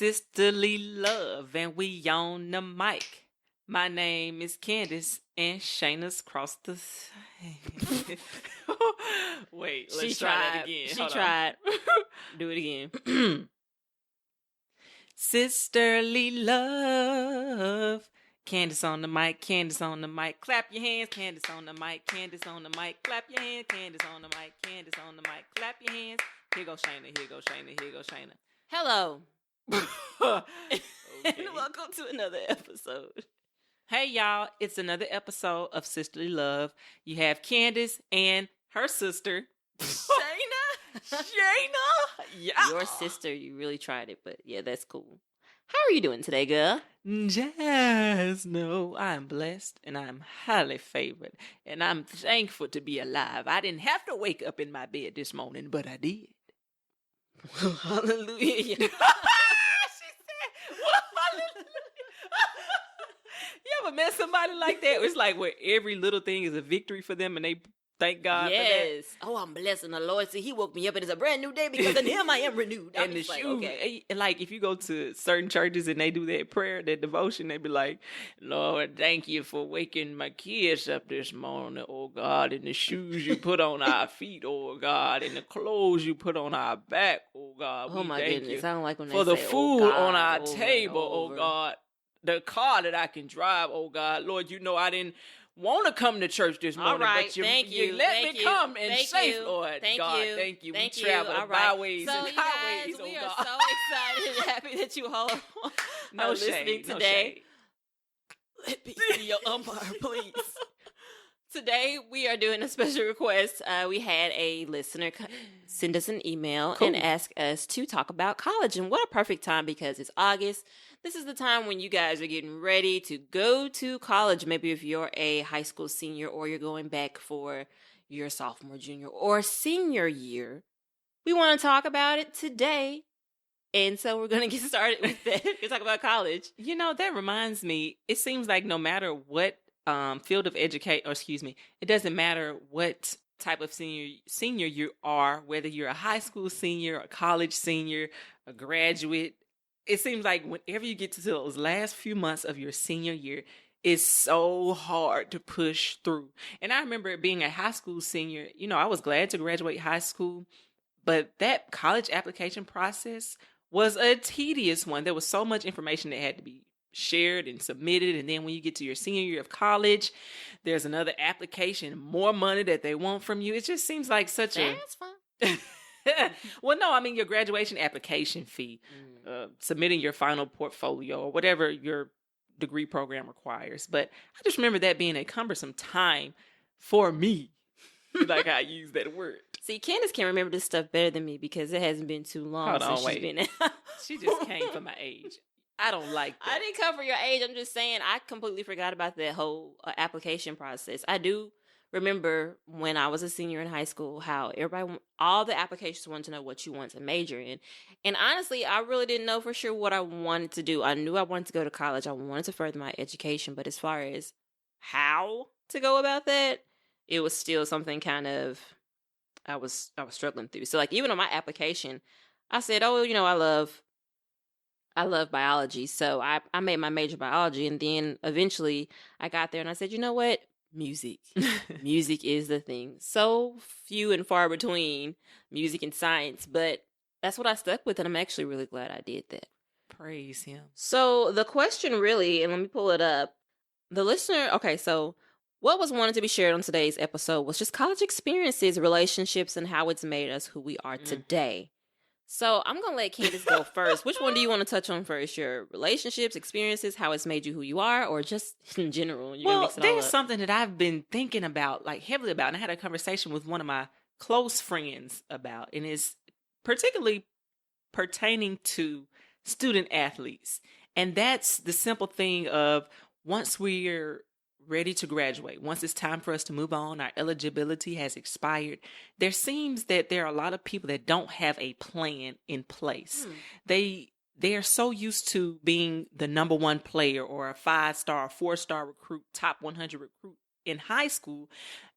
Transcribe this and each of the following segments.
sisterly love, and we on the mic. My name is Candace, and Shayna's crossed the... Wait, let's try that again. She tried. Do it again. Sisterly love. Candace on the mic, Candace on the mic. Clap your hands, Candace on the mic, Candace on the mic. Clap your hands, Candace on the mic, Candace on the mic. Clap your hands. Here goes Shayna, here goes Shayna, here goes Shayna. Hello. Okay. And welcome to another episode. Hey, y'all. It's another episode of Sisterly Love. You have Candace and her sister, Shayna? Yeah. Your sister, you really tried it, but yeah, that's cool. How are you doing today, girl? Just know I'm blessed and I'm highly favored and I'm thankful to be alive. I didn't have to wake up in my bed this morning, but I did. Hallelujah. She said, well, hallelujah. You ever met somebody like that? It's like where every little thing is a victory for them and they thank God for that. Yes. Oh, I'm blessing the Lord. See, he woke me up and it's a brand new day because in him I am renewed. And the like, shoe, okay. like if you go to certain churches and they do that prayer, that devotion, they be like, Lord, thank you for waking my kids up this morning, oh God, and the shoes you put on our feet, oh God, and the clothes you put on our back, oh God. Oh my goodness. I don't like when they for the say, food oh God, on our over table, over. oh God. The car that I can drive, oh God. Lord, you know I didn't want to come to church this morning, all right, but you let me come and safe, Lord. Thank God, you. Thank you. Thank we you. travel all the right. byways so and you highways, guys, we oh are God. so excited and happy that you all No are shade, listening no today. shade. Let me be your umpire, please. Today, we are doing a special request. We had a listener send us an email and ask us to talk about college. And what a perfect time because it's August. This is the time when you guys are getting ready to go to college. Maybe if you're a high school senior or you're going back for your sophomore, junior, or senior year. We want to talk about it today. And so we're going to get started with that. We're talk about college. You know, that reminds me, it seems like no matter what field of education, it doesn't matter what type of senior you are, whether you're a high school senior, a college senior, a graduate. It seems like whenever you get to those last few months of your senior year, it's so hard to push through. And I remember being a high school senior, you know, I was glad to graduate high school, but that college application process was a tedious one. There was so much information that had to be shared and submitted. And then when you get to your senior year of college, there's another application, more money that they want from you. It just seems like such That's fun. Well, no, I mean your graduation application fee, submitting your final portfolio or whatever your degree program requires. But I just remember that being a cumbersome time for me. Like I use that word. See, Candace can remember this stuff better than me because it hasn't been too long she's been in. She just came for my age. I don't like that. I didn't come for your age. I'm just saying I completely forgot about that whole application process. I do remember when I was a senior in high school how all the applications wanted to know what you want to major in. And honestly, I really didn't know for sure what I wanted to do. I knew I wanted to go to college. I wanted to further my education. But as far as how to go about that, it was still something kind of I was struggling through. So like even on my application, I said, oh, you know, I love biology. So I made my major biology. And then eventually I got there and I said, you know what? Music. Music is the thing. So few and far between music and science. But that's what I stuck with. And I'm actually really glad I did that. Praise him. So the question really, and let me pull it up. The listener, okay, so what was wanted to be shared on today's episode was just college experiences, relationships, and how it's made us who we are today. So I'm going to let Candace go first. Which one do you want to touch on first? Your relationships, experiences, how it's made you who you are, or just in general? Well, there's something that I've been thinking about, like heavily about, and I had a conversation with one of my close friends about, and it's particularly pertaining to student athletes. And that's the simple thing of once we're ready to graduate, once it's time for us to move on, our eligibility has expired, there seems that there are a lot of people that don't have a plan in place. They are so used to being the number one player or a 5-star, 4-star recruit, top 100 recruit in high school.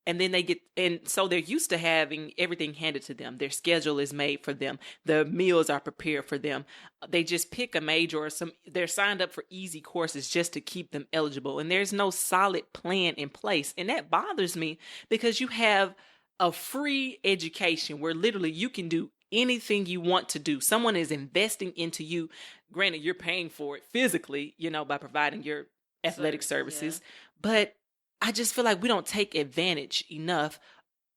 And then and so they're used to having everything handed to them. Their schedule is made for them. The meals are prepared for them. They just pick a major or they're signed up for easy courses just to keep them eligible. And there's no solid plan in place. And that bothers me because you have a free education where literally you can do anything you want to do. Someone is investing into you. Granted, you're paying for it physically, by providing your athletic services. Yeah. But I just feel like we don't take advantage enough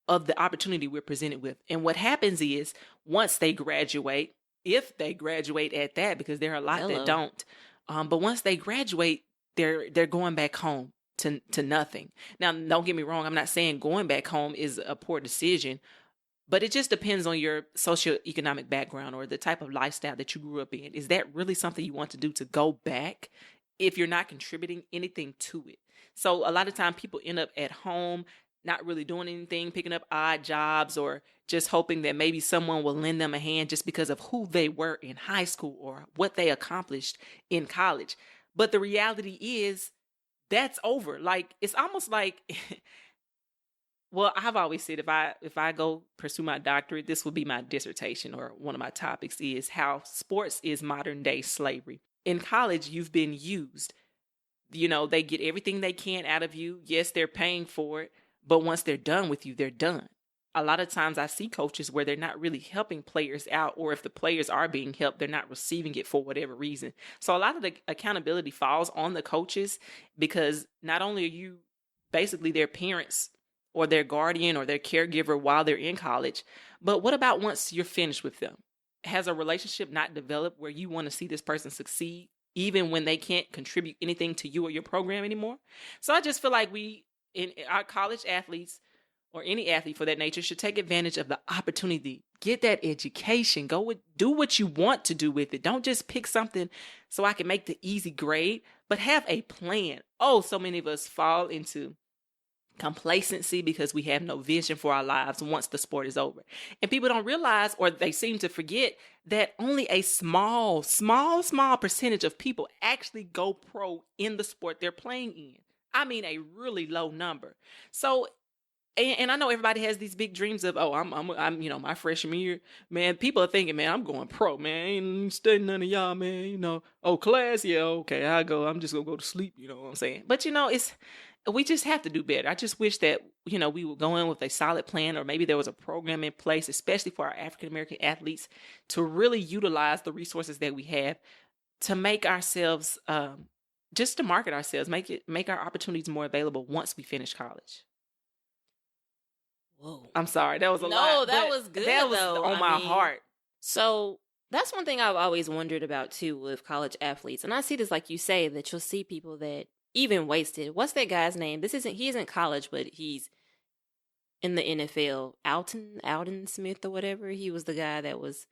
of the opportunity we're presented with. And what happens is once they graduate, if they graduate at that, because there are a lot that don't, but once they graduate, they're going back home to nothing. Now, don't get me wrong. I'm not saying going back home is a poor decision, but it just depends on your socioeconomic background or the type of lifestyle that you grew up in. Is that really something you want to do, to go back if you're not contributing anything to it? So a lot of time people end up at home, not really doing anything, picking up odd jobs, or just hoping that maybe someone will lend them a hand just because of who they were in high school or what they accomplished in college. But the reality is that's over. Like, it's almost like, well, I've always said if I go pursue my doctorate, this will be my dissertation, or one of my topics is how sports is modern day slavery. In college, you've been used. They get everything they can out of you. Yes, they're paying for it, but once they're done with you, they're done. A lot of times I see coaches where they're not really helping players out, or if the players are being helped, they're not receiving it for whatever reason. So a lot of the accountability falls on the coaches, because not only are you basically their parents or their guardian or their caregiver while they're in college, but what about once you're finished with them? Has a relationship not developed where you want to see this person succeed, even when they can't contribute anything to you or your program anymore? So I just feel like in our college athletes, or any athlete for that nature, should take advantage of the opportunity. Get that education. Do what you want to do with it. Don't just pick something so I can make the easy grade, but have a plan. Oh, so many of us fall into complacency because we have no vision for our lives once the sport is over. And people don't realize, or they seem to forget, that only a small percentage of people actually go pro in the sport they're playing in. I mean, a really low number. So, and I know everybody has these big dreams of, I'm my freshman year, man, people are thinking, man, I'm going pro, man. I ain't studying none of y'all, man, class, yeah, okay, I go, I'm just gonna go to sleep, you know what I'm saying? But we just have to do better. I just wish that, we would go in with a solid plan, or maybe there was a program in place, especially for our African-American athletes, to really utilize the resources that we have to make ourselves, just to market ourselves, make our opportunities more available once we finish college. Whoa. I'm sorry. That was a lot. No, that was good. That was on my heart. So that's one thing I've always wondered about too with college athletes. And I see this, like you say, that you'll see people that even wasted. What's that guy's name? He isn't college, but he's in the NFL. Alden Smith or whatever. He was the guy that was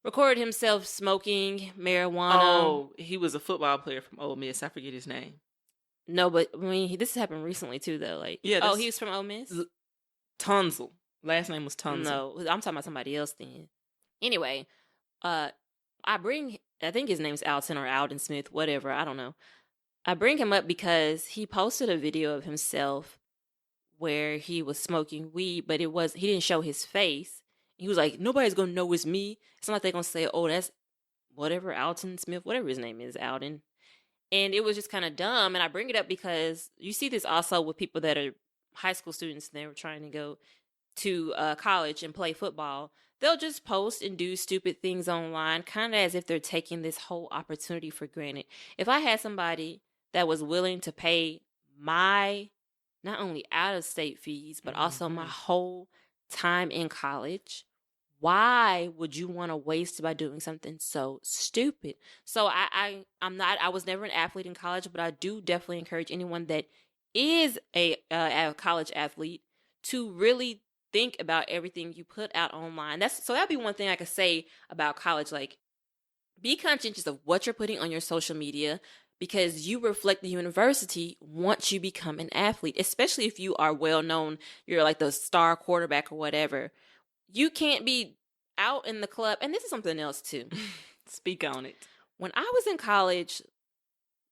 recorded himself smoking marijuana. Oh, he was a football player from Ole Miss. I forget his name. No, but I mean, this happened recently too, though. Like, yeah, he was from Ole Miss. Tunzel. Last name was Tunzel. No, I'm talking about somebody else then. Anyway, I think his name's Alton or Alden Smith, whatever, I don't know. I bring him up because he posted a video of himself where he was smoking weed, but he didn't show his face. He was like, nobody's gonna know it's me. It's not like they're gonna say, oh, that's whatever, Alton Smith, whatever his name is, Alden. And it was just kind of dumb. And I bring it up because you see this also with people that are high school students, and they were trying to go to college and play football. They'll just post and do stupid things online, kind of as if they're taking this whole opportunity for granted. If I had somebody that was willing to pay my not only out-of-state fees, but also my whole time in college, why would you want to waste by doing something so stupid? So I was never an athlete in college, but I do definitely encourage anyone that is a college athlete to really think about everything you put out online. That'd be one thing I could say about college. Like, be conscientious of what you're putting on your social media, because you reflect the university once you become an athlete, especially if you are well known, you're like the star quarterback or whatever. You can't be out in the club. And this is something else too. Speak on it. When I was in college,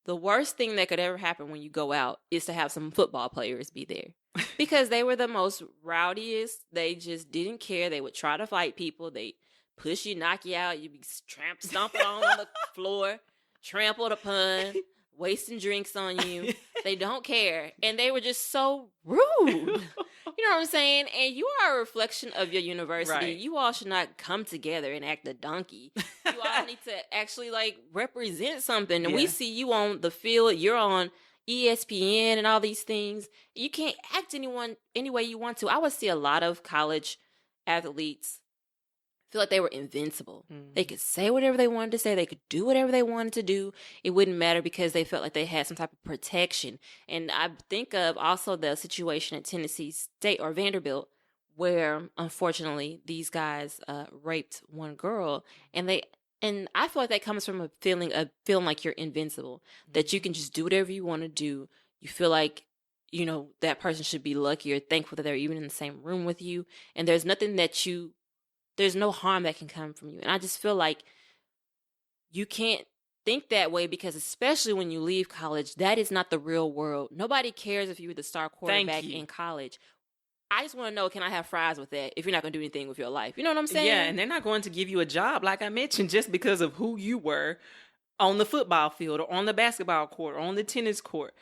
the worst thing that could ever happen when you go out is to have some football players be there. Because they were the most rowdiest. They just didn't care. They would try to fight people. They push you, knock you out. You'd be stomping on the floor, trampled upon, wasting drinks on you. They don't care. And they were just so rude. You know what I'm saying? And you are a reflection of your university. Right. You all should not come together and act a donkey. You all need to actually represent something. And we see you on the field. You're on ESPN and all these things. You can't act any way you want to. I would see a lot of college athletes feel like they were invincible. They could say whatever they wanted to say. They could do whatever they wanted to do. It wouldn't matter because they felt like they had some type of protection. And I think of also the situation at Tennessee State or Vanderbilt where, unfortunately, these guys raped one girl. And I feel like that comes from a feeling of feeling like you're invincible, that you can just do whatever you want to do. You feel like, that person should be lucky or thankful that they're even in the same room with you. And there's nothing there's no harm that can come from you. And I just feel like you can't think that way because especially when you leave college, that is not the real world. Nobody cares if you were the star quarterback in college. I just want to know, can I have fries with that if you're not going to do anything with your life? You know what I'm saying? Yeah, and they're not going to give you a job, like I mentioned, just because of who you were on the football field or on the basketball court or on the tennis court.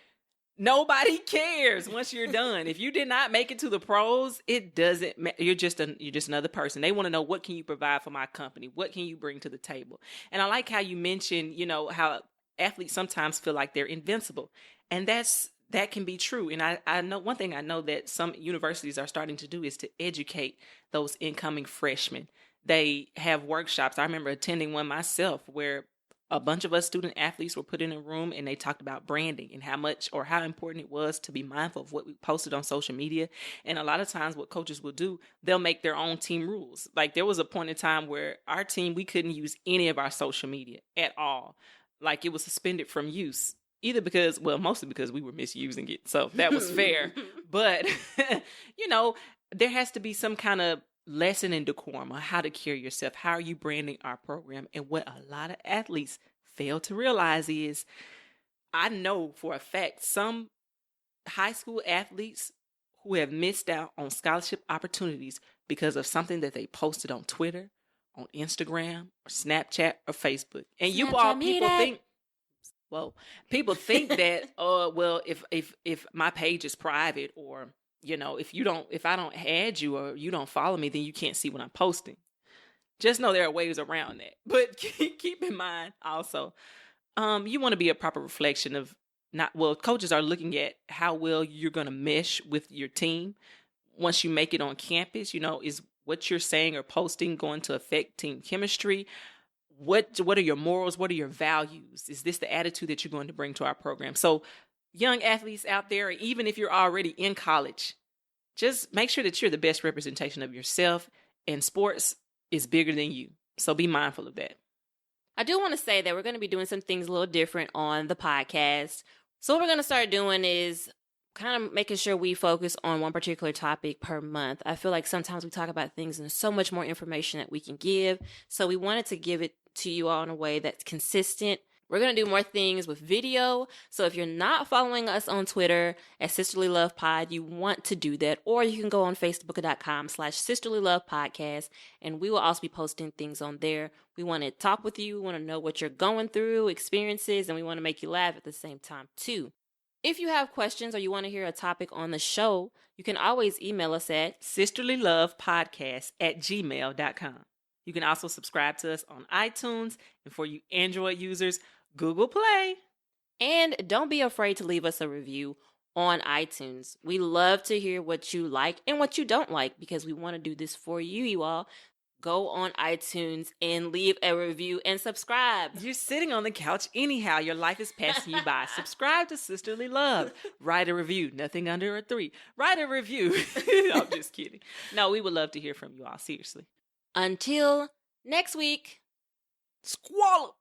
Nobody cares once you're done. If you did not make it to the pros, it doesn't matter. You're just another person. They want to know, what can you provide for my company? What can you bring to the table? And I like how you mentioned, how athletes sometimes feel like they're invincible. And that can be true. And I know one thing I know that some universities are starting to do is to educate those incoming freshmen. They have workshops. I remember attending one myself where a bunch of us student athletes were put in a room and they talked about branding and how important it was to be mindful of what we posted on social media. And a lot of times what coaches will do, they'll make their own team rules. Like there was a point in time where our team, we couldn't use any of our social media at all. Like it was suspended from use, mostly because we were misusing it. So that was fair. But, there has to be some kind of lesson in decorum on how to carry yourself. How are you branding our program? And what a lot of athletes fail to realize is, I know for a fact, some high school athletes who have missed out on scholarship opportunities because of something that they posted on Twitter, on Instagram, or Snapchat, or Facebook. And people think that, if my page is private, or if I don't add you or you don't follow me, then you can't see what I'm posting. Just know there are ways around that. But keep in mind also, you want to be a proper reflection of coaches are looking at how well you're going to mesh with your team. Once you make it on campus, is what you're saying or posting going to affect team chemistry? What are your morals? What are your values? Is this the attitude that you're going to bring to our program? So young athletes out there, even if you're already in college, just make sure that you're the best representation of yourself, and sports is bigger than you. So be mindful of that. I do want to say that we're going to be doing some things a little different on the podcast. So what we're going to start doing is kind of making sure we focus on one particular topic per month. I feel like sometimes we talk about things and there's so much more information that we can give. So we wanted to give it to you all in a way that's consistent. We're going to do more things with video. So if you're not following us on Twitter at Sisterly Love Pod, you want to do that. Or you can go on Facebook.com/Sisterly Love Podcast. And we will also be posting things on there. We want to talk with you. We want to know what you're going through, experiences, and we want to make you laugh at the same time too. If you have questions or you want to hear a topic on the show, you can always email us at sisterlylovepodcast@gmail.com. You can also subscribe to us on iTunes, and for you Android users, Google Play. And don't be afraid to leave us a review on iTunes. We love to hear what you like and what you don't like because we want to do this for you all. Go on iTunes and leave a review and subscribe. You're sitting on the couch anyhow. Your life is passing you by. Subscribe to Sisterly Love. Write a review. Nothing under a 3. Write a review. I'm just kidding. No, we would love to hear from you all. Seriously. Until next week. Squall.